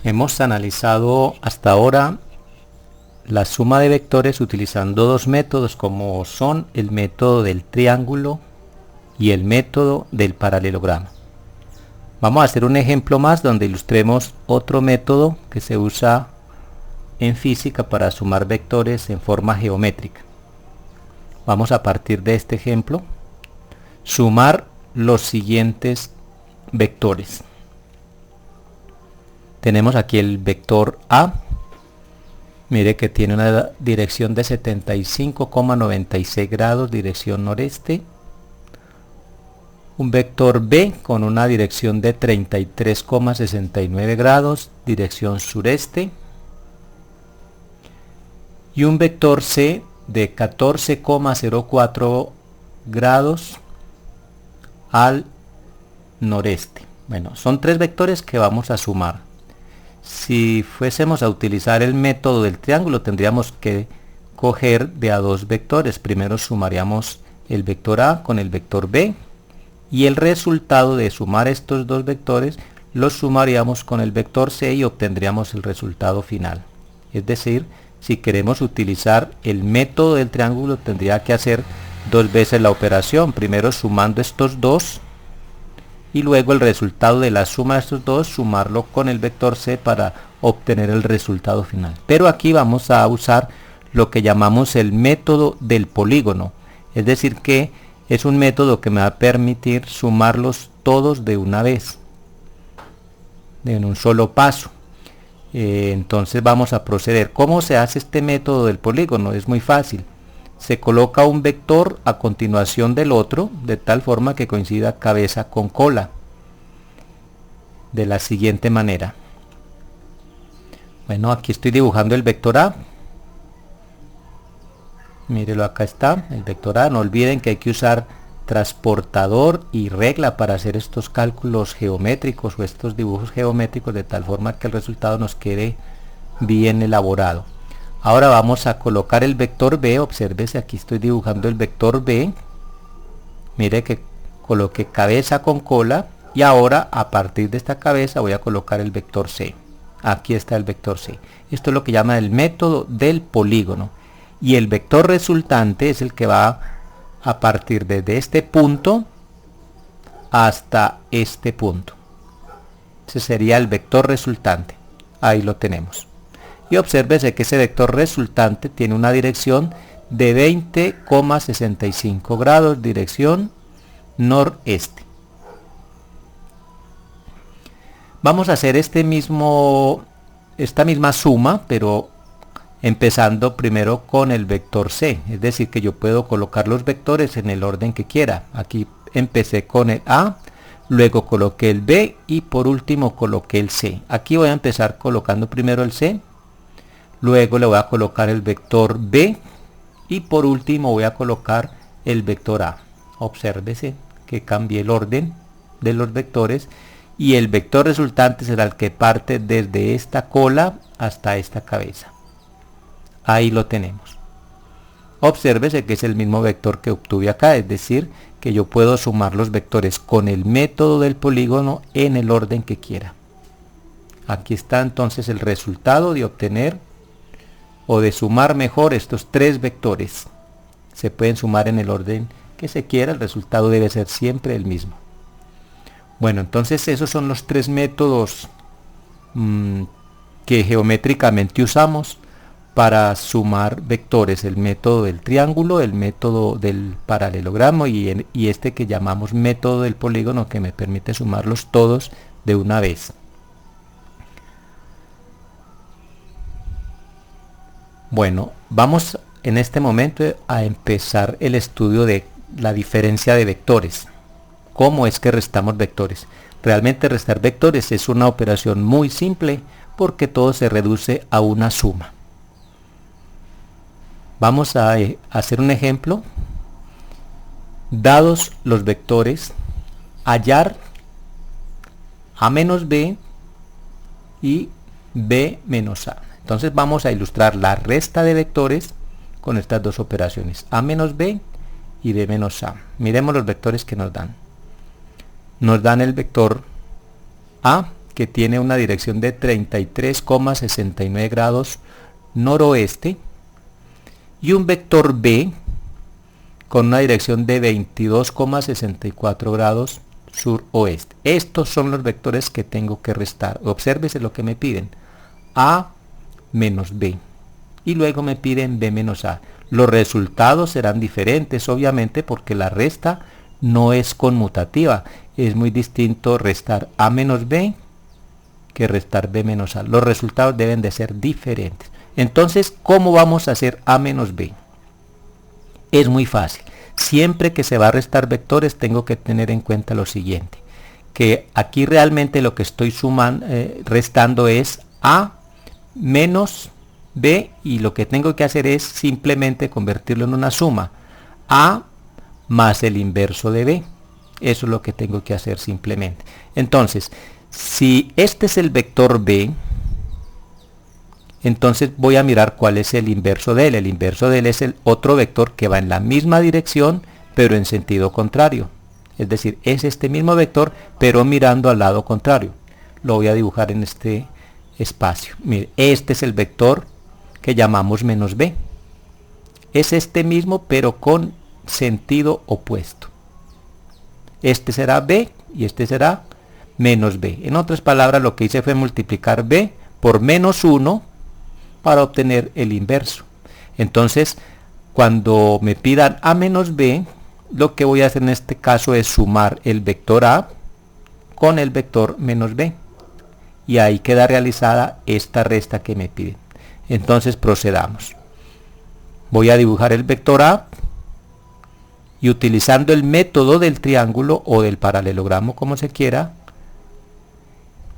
Hemos analizado hasta ahora la suma de vectores utilizando dos métodos como son el método del triángulo y el método del paralelogramo. Vamos a hacer un ejemplo más donde ilustremos otro método que se usa en física para sumar vectores en forma geométrica. Vamos a partir de este ejemplo sumar los siguientes vectores. Tenemos aquí el vector A. Mire que tiene una dirección de 75,96 grados, dirección noreste. Un vector B con una dirección de 33,69 grados, dirección sureste. Y un vector C de 14,04 grados al noreste. Bueno, son tres vectores que vamos a sumar. Si fuésemos a utilizar el método del triángulo, tendríamos que coger de a dos vectores. Primero sumaríamos el vector A con el vector B y el resultado de sumar estos dos vectores los sumaríamos con el vector C y obtendríamos el resultado final. Es decir, si queremos utilizar el método del triángulo, tendría que hacer dos veces la operación. Primero sumando estos dos y luego el resultado de la suma de estos dos sumarlo con el vector C para obtener el resultado final. Pero aquí vamos a usar lo que llamamos el método del polígono, es decir que es un método que me va a permitir sumarlos todos de una vez, en un solo paso. Entonces vamos a proceder. ¿Cómo se hace este método del polígono? Es muy fácil. Se coloca un vector a continuación del otro, de tal forma que coincida cabeza con cola, de la siguiente manera. Bueno, aquí estoy dibujando el vector A. Mírelo, acá está el vector A. No olviden que hay que usar transportador y regla para hacer estos cálculos geométricos o estos dibujos geométricos, de tal forma que el resultado nos quede bien elaborado. Ahora vamos a colocar el vector B. Obsérvese, aquí estoy dibujando el vector B. Mire que coloqué cabeza con cola y ahora a partir de esta cabeza voy a colocar el vector C. Aquí está el vector C. Esto es lo que llama el método del polígono. Y el vector resultante es el que va a partir desde este punto hasta este punto. Ese sería el vector resultante. Ahí lo tenemos. Y obsérvese que ese vector resultante tiene una dirección de 20,65 grados, dirección noreste. Vamos a hacer esta misma suma, pero empezando primero con el vector C, es decir que yo puedo colocar los vectores en el orden que quiera. Aquí empecé con el A, luego coloqué el B y por último coloqué el C. Aquí voy a empezar colocando primero el C, luego le voy a colocar el vector B y por último voy a colocar el vector A. Obsérvese que cambié el orden de los vectores y el vector resultante será el que parte desde esta cola hasta esta cabeza. Ahí lo tenemos. Obsérvese que es el mismo vector que obtuve acá, es decir, que yo puedo sumar los vectores con el método del polígono en el orden que quiera. Aquí está entonces el resultado de obtener o de sumar mejor estos tres vectores. Se pueden sumar en el orden que se quiera, el resultado debe ser siempre el mismo. Bueno, entonces esos son los tres métodos que geométricamente usamos para sumar vectores: el método del triángulo, el método del paralelogramo y este que llamamos método del polígono, que me permite sumarlos todos de una vez. Bueno, vamos en este momento a empezar el estudio de la diferencia de vectores. ¿Cómo es que restamos vectores? Realmente restar vectores es una operación muy simple porque todo se reduce a una suma. Vamos a hacer un ejemplo. Dados los vectores, hallar a menos b y b menos a. Entonces vamos a ilustrar la resta de vectores con estas dos operaciones, a menos b y b menos a. Miremos los vectores que nos dan. Nos dan el vector a, que tiene una dirección de 33,69 grados noroeste, y un vector B con una dirección de 22,64 grados suroeste. Estos son los vectores que tengo que restar. Obsérvese lo que me piden: A menos B, y luego me piden B menos A. Los resultados serán diferentes, obviamente, porque la resta no es conmutativa. Es muy distinto restar A menos B que restar B menos A. Los resultados deben de ser diferentes. Entonces, ¿cómo vamos a hacer A menos B? Es muy fácil. Siempre que se va a restar vectores, tengo que tener en cuenta lo siguiente: que aquí realmente lo que estoy restando es A menos B, y lo que tengo que hacer es simplemente convertirlo en una suma: A más el inverso de B. Eso es lo que tengo que hacer simplemente. Entonces, si este es el vector B, entonces voy a mirar cuál es el inverso de él. El inverso de él es el otro vector que va en la misma dirección, pero en sentido contrario. Es decir, es este mismo vector, pero mirando al lado contrario. Lo voy a dibujar en este espacio. Mire, este es el vector que llamamos menos B. Es este mismo, pero con sentido opuesto. Este será B y este será menos B. En otras palabras, lo que hice fue multiplicar B por menos 1 para obtener el inverso. Entonces, cuando me pidan A menos B, lo que voy a hacer en este caso es sumar el vector A con el vector menos B, y ahí queda realizada esta resta que me piden. Entonces procedamos. Voy a dibujar el vector A, y utilizando el método del triángulo o del paralelogramo, como se quiera,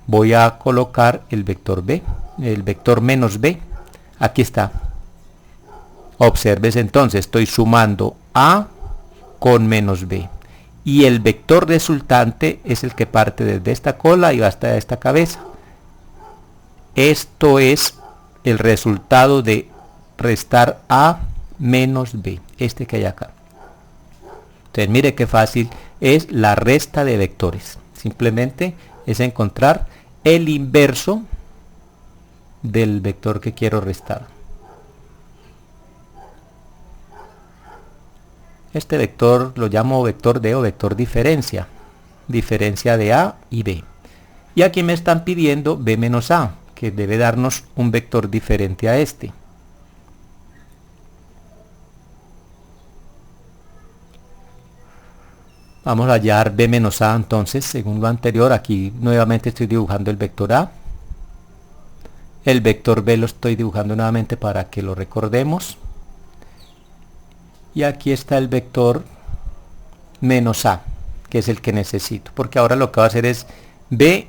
voy a colocar el vector B, el vector menos B. Aquí está. Observes entonces, estoy sumando A con menos B, y el vector resultante es el que parte desde esta cola y va hasta esta cabeza. Esto es el resultado de restar A menos B, este que hay acá. Entonces mire qué fácil es la resta de vectores. Simplemente es encontrar el inverso del vector que quiero restar. Este vector lo llamo vector D o vector diferencia. Diferencia de A y B. Y aquí me están pidiendo B menos A, que debe darnos un vector diferente a este. Vamos a hallar B menos A entonces, según lo anterior. Aquí nuevamente estoy dibujando el vector A. El vector B lo estoy dibujando nuevamente para que lo recordemos. Y aquí está el vector menos A, que es el que necesito. Porque ahora lo que voy a hacer es B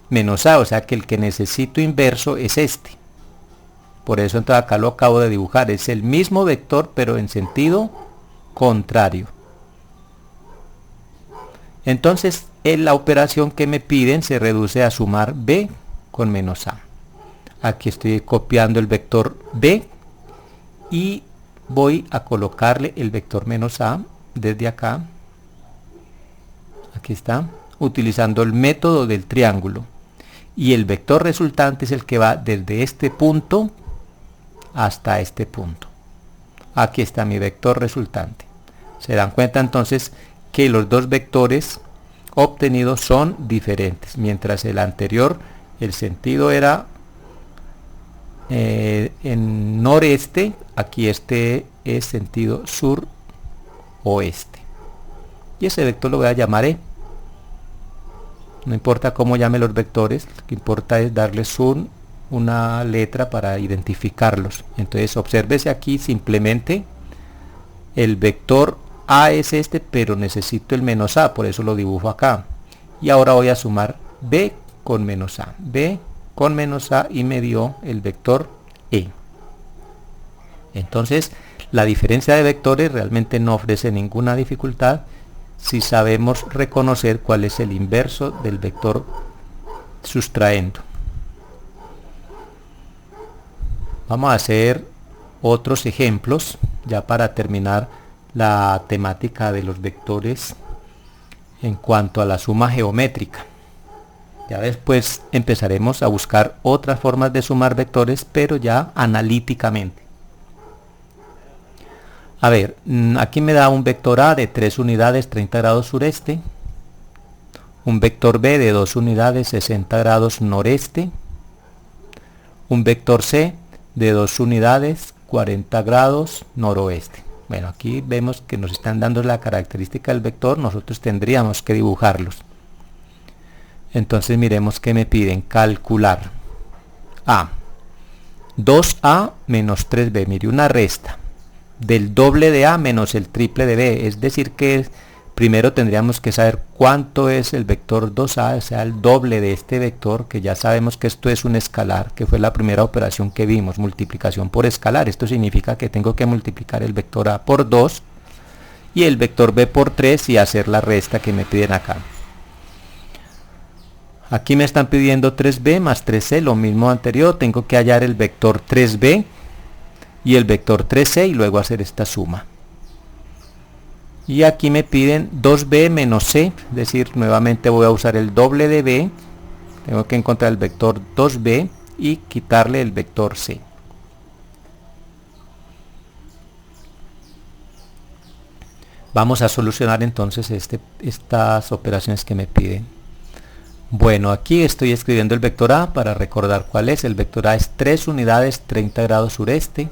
menos A, o sea que el que necesito inverso es este. Por eso entonces acá lo acabo de dibujar. Es el mismo vector, pero en sentido contrario. Entonces, la operación que me piden se reduce a sumar B con menos A. Aquí estoy copiando el vector B y voy a colocarle el vector menos A desde acá. Aquí está, utilizando el método del triángulo. Y el vector resultante es el que va desde este punto hasta este punto. Aquí está mi vector resultante. Se dan cuenta entonces que los dos vectores obtenidos son diferentes. Mientras el anterior, el sentido era en noreste, aquí este es sentido sur-oeste. Y ese vector lo voy a llamar E. No importa cómo llame los vectores, lo que importa es darles una letra para identificarlos. Entonces obsérvese aquí simplemente el vector A es este, pero necesito el menos A, por eso lo dibujo acá. Y ahora voy a sumar B con menos A. B con menos A y me dio el vector E. Entonces la diferencia de vectores realmente no ofrece ninguna dificultad si sabemos reconocer cuál es el inverso del vector sustraendo. Vamos a hacer otros ejemplos ya para terminar la temática de los vectores en cuanto a la suma geométrica. Ya después empezaremos a buscar otras formas de sumar vectores, pero ya analíticamente. A ver, aquí me da un vector A de 3 unidades 30 grados sureste, un vector B de 2 unidades 60 grados noreste, un vector C de 2 unidades 40 grados noroeste. Bueno, aquí vemos que nos están dando la característica del vector, nosotros tendríamos que dibujarlos. Entonces miremos que me piden calcular A, 2A menos 3B, mire una resta del doble de A menos el triple de B, es decir que primero tendríamos que saber cuánto es el vector 2A, o sea el doble de este vector, que ya sabemos que esto es un escalar, que fue la primera operación que vimos, multiplicación por escalar. Esto significa que tengo que multiplicar el vector A por 2 y el vector B por 3 y hacer la resta que me piden acá. Aquí me están pidiendo 3b más 3c, lo mismo anterior, tengo que hallar el vector 3b y el vector 3c y luego hacer esta suma. Y aquí me piden 2b menos c, es decir, nuevamente voy a usar el doble de b, tengo que encontrar el vector 2b y quitarle el vector c. Vamos a solucionar entonces estas operaciones que me piden. Bueno, aquí estoy escribiendo el vector A para recordar cuál es. El vector A es 3 unidades 30 grados sureste.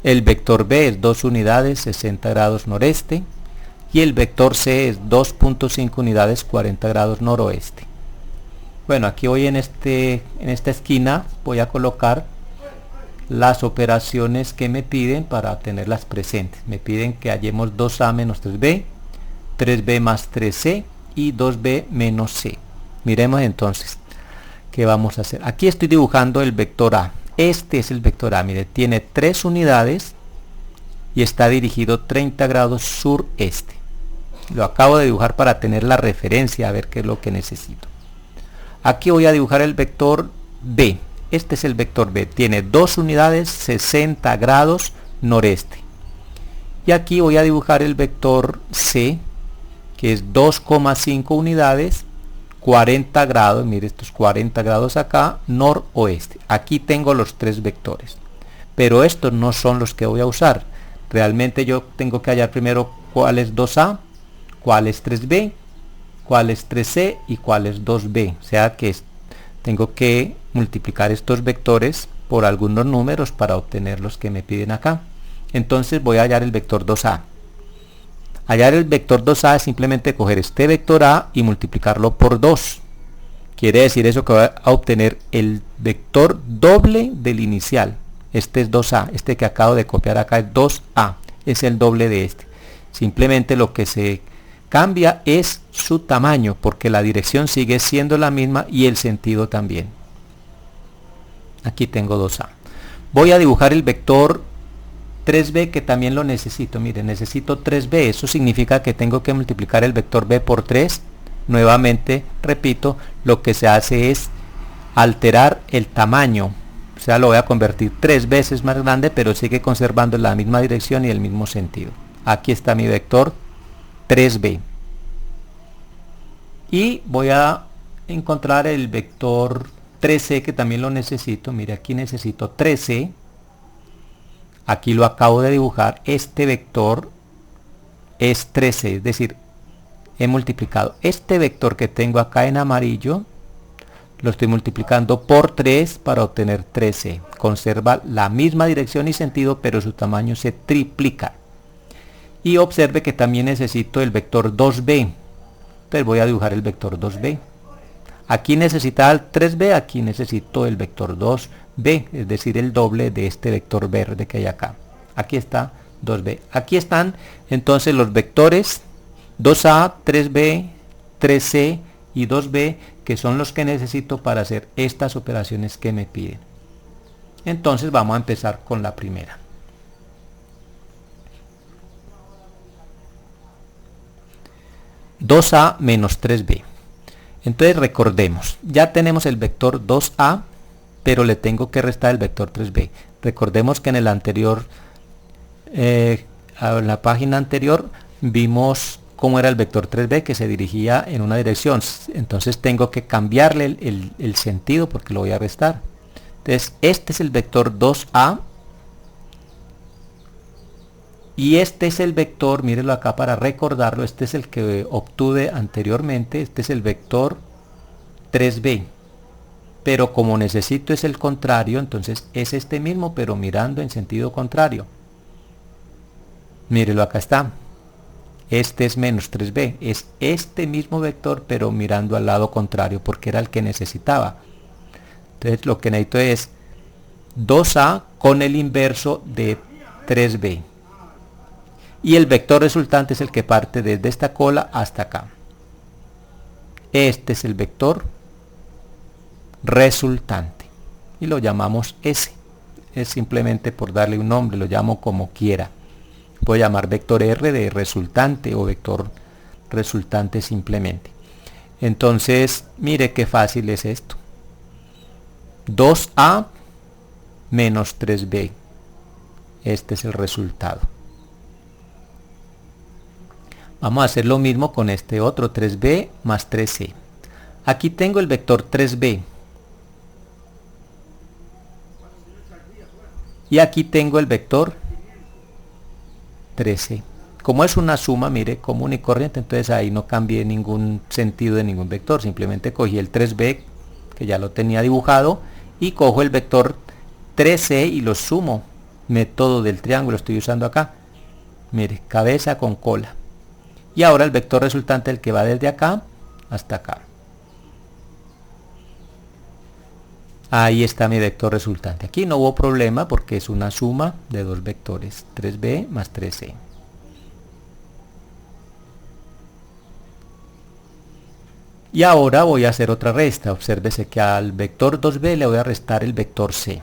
El vector B es 2 unidades 60 grados noreste. Y el vector C es 2.5 unidades 40 grados noroeste. Bueno, aquí voy en esta esquina voy a colocar las operaciones que me piden para tenerlas presentes. Me piden que hallemos 2A menos 3B, 3B más 3C y 2B menos C. Miremos entonces qué vamos a hacer. Aquí estoy dibujando el vector A. Este es el vector A. Mire, tiene 3 unidades y está dirigido 30 grados sureste. Lo acabo de dibujar para tener la referencia, a ver qué es lo que necesito. Aquí voy a dibujar el vector B. Este es el vector B. Tiene 2 unidades 60 grados noreste. Y aquí voy a dibujar el vector C, que es 2,5 unidades 40 grados, mire estos 40 grados acá, noroeste. Aquí tengo los 3 vectores, pero estos no son los que voy a usar. Realmente yo tengo que hallar primero cuál es 2A, cuál es 3B, cuál es 3C y cuál es 2B. O sea que tengo que multiplicar estos vectores por algunos números para obtener los que me piden acá. Entonces voy a hallar el vector 2A. Hallar el vector 2A es simplemente coger este vector A y multiplicarlo por 2. Quiere decir eso que voy a obtener el vector doble del inicial. Este es 2A, este que acabo de copiar acá es 2A, es el doble de este. Simplemente lo que se cambia es su tamaño, porque la dirección sigue siendo la misma y el sentido también. Aquí tengo 2A. Voy a dibujar el vector 3b, que también lo necesito. Miren, necesito 3b. Eso significa que tengo que multiplicar el vector b por 3. Nuevamente, repito, lo que se hace es alterar el tamaño. O sea, lo voy a convertir 3 veces más grande, pero sigue conservando la misma dirección y el mismo sentido. Aquí está mi vector 3b. Y voy a encontrar el vector 3c, que también lo necesito. Mire, aquí necesito 3c. Aquí lo acabo de dibujar. Este vector es 13, es decir, he multiplicado este vector que tengo acá en amarillo, lo estoy multiplicando por 3 para obtener 13. Conserva la misma dirección y sentido, pero su tamaño se triplica. Y observe que también necesito el vector 2b. Entonces voy a dibujar el vector 2b. Aquí necesitaba el 3b, aquí necesito el vector 2b, es decir, el doble de este vector verde que hay acá. Aquí está 2b. Aquí están entonces los vectores 2a, 3b, 3c y 2b, que son los que necesito para hacer estas operaciones que me piden. Entonces vamos a empezar con la primera. (2a menos 3b). Entonces recordemos, ya tenemos el vector 2a, pero le tengo que restar el vector 3b. Recordemos que en el anterior, en la página anterior, vimos cómo era el vector 3b, que se dirigía en una dirección. Entonces tengo que cambiarle el sentido porque lo voy a restar. Entonces este es el vector 2a y este es el vector, mírenlo acá para recordarlo, este es el que obtuve anteriormente, este es el vector 3b, pero como necesito es el contrario, entonces es este mismo pero mirando en sentido contrario. Mírenlo, acá está. Este es menos 3b, es este mismo vector pero mirando al lado contrario porque era el que necesitaba. Entonces lo que necesito es 2a con el inverso de 3b. Y el vector resultante es el que parte desde esta cola hasta acá. Este es el vector resultante. Y lo llamamos S. Es simplemente por darle un nombre, lo llamo como quiera. Puedo llamar vector R de resultante o vector resultante simplemente. Entonces, mire qué fácil es esto. 2a menos 3b. Este es el resultado. Vamos a hacer lo mismo con este otro, 3b más 3c. Aquí tengo el vector 3b. Y aquí tengo el vector 3c. Como es una suma, mire, común y corriente, entonces ahí no cambié ningún sentido de ningún vector. Simplemente cogí el 3b, que ya lo tenía dibujado, y cojo el vector 3c y lo sumo. Método del triángulo estoy usando acá. Mire, cabeza con cola. Y ahora el vector resultante, el que va desde acá hasta acá. Ahí está mi vector resultante. Aquí no hubo problema porque es una suma de dos vectores, 3b más 3c. Y ahora voy a hacer otra resta. Obsérvese que al vector 2b le voy a restar el vector c.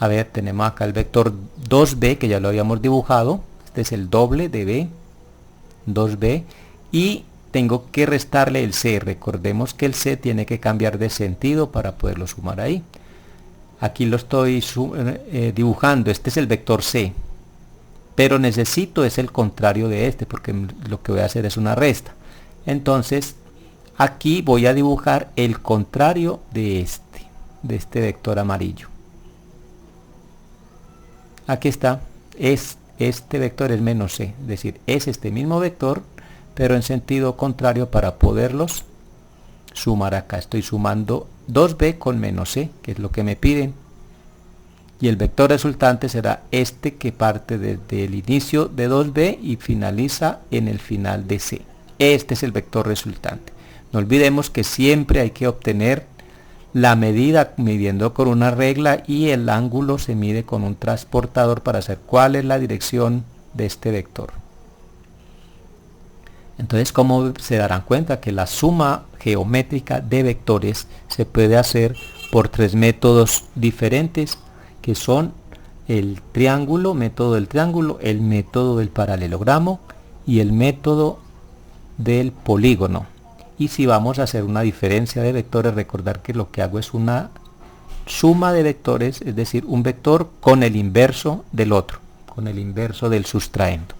A ver, tenemos acá el vector 2b que ya lo habíamos dibujado. Este es el doble de b. 2b, y tengo que restarle el c. Recordemos que el c tiene que cambiar de sentido para poderlo sumar ahí. Aquí lo estoy dibujando. Este es el vector c, pero necesito es el contrario de este porque lo que voy a hacer es una resta. Entonces aquí voy a dibujar el contrario de este vector amarillo. Aquí está. Este vector es menos c, es decir, es este mismo vector, pero en sentido contrario para poderlos sumar acá. Estoy sumando 2b con menos c, que es lo que me piden. Y el vector resultante será este que parte desde el inicio de 2b y finaliza en el final de c. Este es el vector resultante. No olvidemos que siempre hay que obtener la medida midiendo con una regla y el ángulo se mide con un transportador para saber cuál es la dirección de este vector. Entonces, como se darán cuenta que la suma geométrica de vectores se puede hacer por tres métodos diferentes, que son el triángulo, método del triángulo, el método del paralelogramo y el método del polígono. Y si vamos a hacer una diferencia de vectores, recordar que lo que hago es una suma de vectores, es decir, un vector con el inverso del otro, con el inverso del sustraendo.